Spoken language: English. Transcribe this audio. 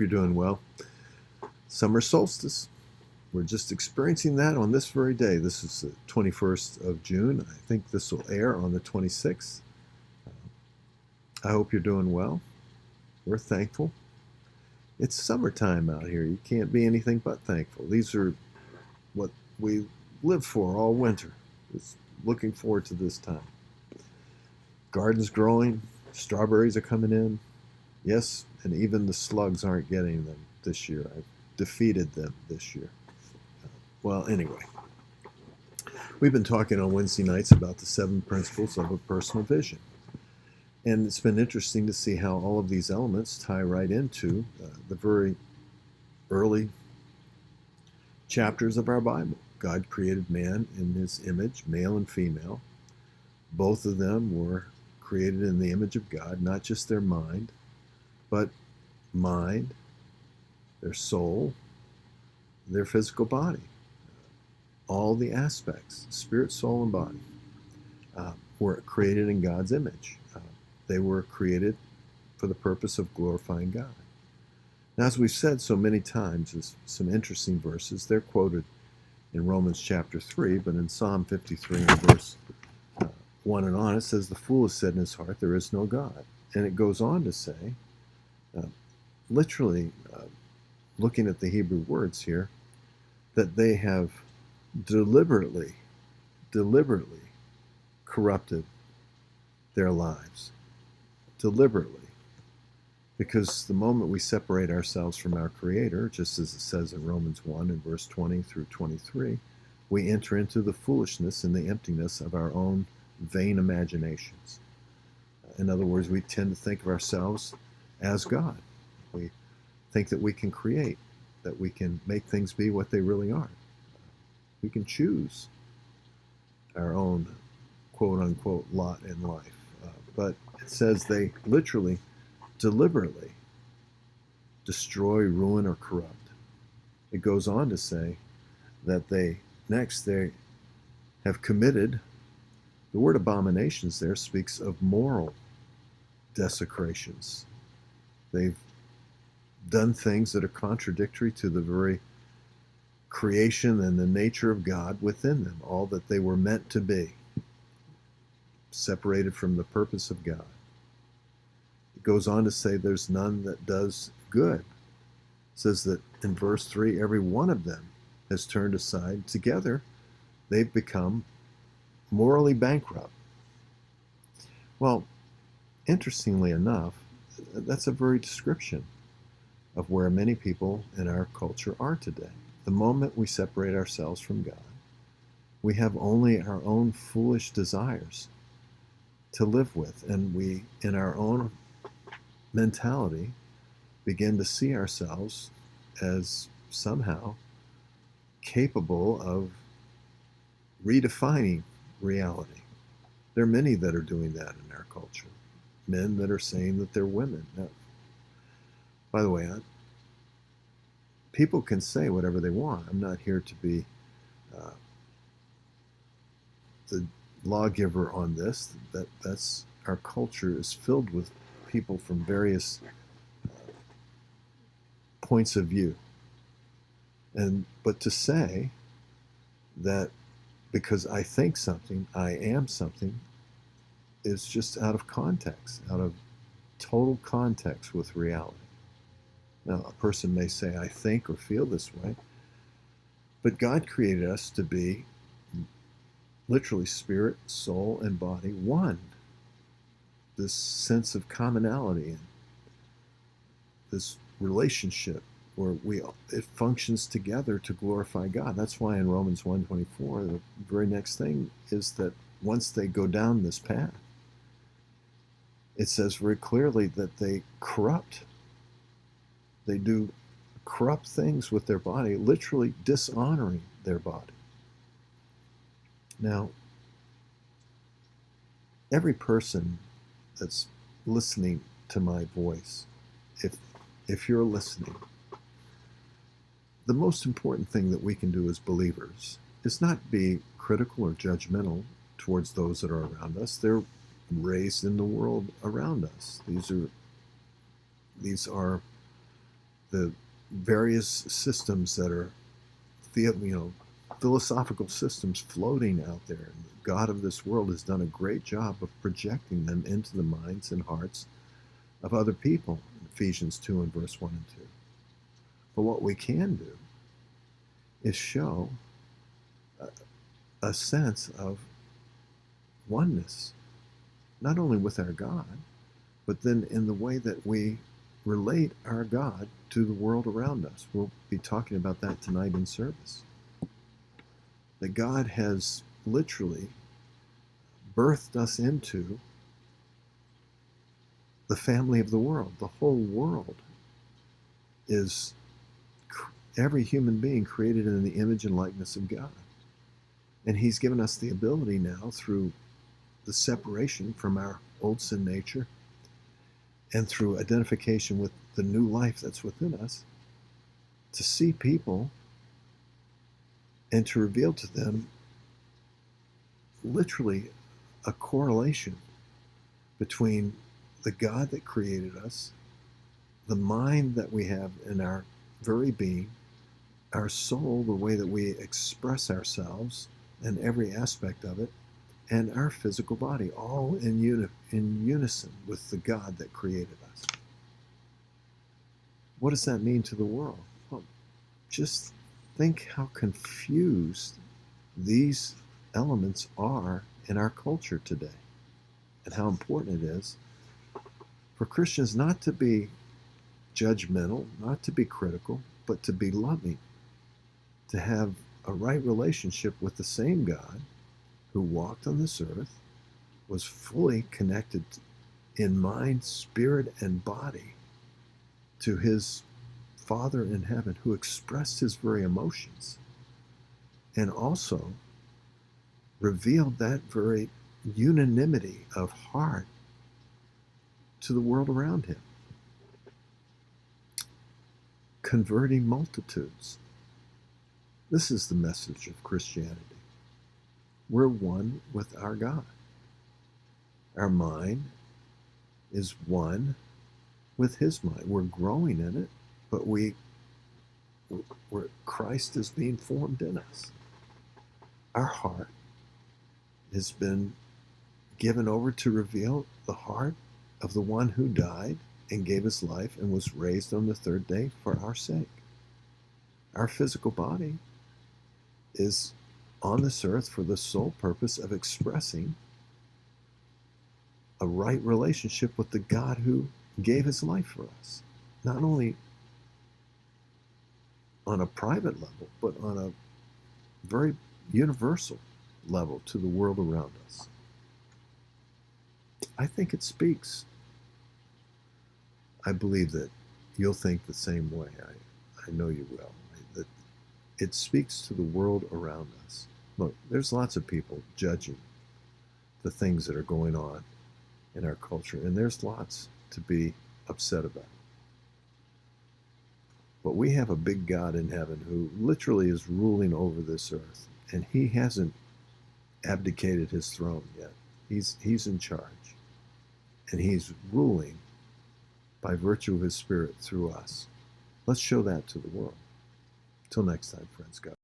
you're doing well. Summer solstice. We're just experiencing that on this very day. This is the 21st of June. I think this will air on the 26th. I hope you're doing well. We're thankful. It's summertime out here. You can't be anything but thankful. These are what we live for all winter. Just looking forward to this time. Gardens growing. Strawberries are coming in. Yes, and even the slugs aren't getting them this year. I've defeated them this year. Well, anyway, we've been talking on Wednesday nights about the 7 principles of a personal vision. And it's been interesting to see how all of these elements tie right into the very early chapters of our Bible. God created man in his image, male and female. Both of them were created in the image of God, not just their mind, but mind, their soul, their physical body. All the aspects, spirit, soul, and body, were created in God's image. They were created for the purpose of glorifying God. Now, as we've said so many times, there's some interesting verses. They're quoted in Romans chapter 3, but in Psalm 53 and verse 1 and on, it says, "The fool has said in his heart, there is no God." And it goes on to say, literally, looking at the Hebrew words here, that they have deliberately corrupted their lives. Deliberately. Because the moment we separate ourselves from our Creator, just as it says in Romans 1 in verse 20 through 23, we enter into the foolishness and the emptiness of our own vain imaginations. In other words, we tend to think of ourselves as God. We think that we can create, that we can make things be what they really are. We can choose our own quote-unquote lot in life. But it says they literally, deliberately destroy, ruin, or corrupt. It goes on to say that they have committed, the word abominations there speaks of moral desecrations. They've done things that are contradictory to the very creation and the nature of God within them, all that they were meant to be, separated from the purpose of God. It goes on to say there's none that does good. It says that in verse 3, every one of them has turned aside. Together, they've become morally bankrupt. Well, interestingly enough, that's a very description of where many people in our culture are today. The moment we separate ourselves from God, we have only our own foolish desires to live with, and we, in our own mentality, begin to see ourselves as somehow capable of redefining reality. There are many that are doing that in our culture. Men that are saying that they're women. Now, by the way, people can say whatever they want. I'm not here to be the lawgiver on this. That's our culture is filled with people from various points of view. But to say that because I think something, I am something, is just out of context, out of total context with reality. Now, a person may say, I think or feel this way, but God created us to be literally spirit, soul, and body one. This sense of commonality and this relationship where it functions together to glorify God. That's why in Romans 1:24, the very next thing is that once they go down this path, it says very clearly that they corrupt. They do corrupt things with their body, literally dishonoring their body. Now, every person that's listening to my voice, if you're listening, the most important thing that we can do as believers is not be critical or judgmental towards those that are around us. They're raised in the world around us. These are the various systems that are, philosophical systems floating out there. And the God of this world has done a great job of projecting them into the minds and hearts of other people, in Ephesians 2 and verse 1 and 2. But what we can do is show a sense of oneness, not only with our God, but then in the way that we relate our God to the world around us. We'll be talking about that tonight in service. That God has literally birthed us into the family of the world. The whole world is every human being created in the image and likeness of God. And He's given us the ability now, through the separation from our old sin nature and through identification with the new life that's within us, to see people and to reveal to them literally a correlation between the God that created us, the mind that we have in our very being, our soul, the way that we express ourselves and every aspect of it, and our physical body, all in unison with the God that created us. What does that mean to the world? Well, just think how confused these elements are in our culture today, and how important it is for Christians not to be judgmental, not to be critical, but to be loving, to have a right relationship with the same God who walked on this earth, was fully connected in mind, spirit, and body to His Father in heaven, who expressed His very emotions, and also revealed that very unanimity of heart to the world around Him, converting multitudes. This is the message of Christianity. We're one with our God. Our mind is one with His mind. We're growing in it, but Christ is being formed in us. Our heart has been given over to reveal the heart of the one who died and gave His life and was raised on the third day for our sake. Our physical body is on this earth for the sole purpose of expressing a right relationship with the God who gave His life for us, not only on a private level, but on a very universal level to the world around us. I think it speaks. I believe that you'll think the same way. I know you will. That it speaks to the world around us. Look, there's lots of people judging the things that are going on in our culture, and there's lots to be upset about. But we have a big God in heaven who literally is ruling over this earth, and He hasn't abdicated His throne yet. He's in charge, and He's ruling by virtue of His Spirit through us. Let's show that to the world. Till next time, friends. God.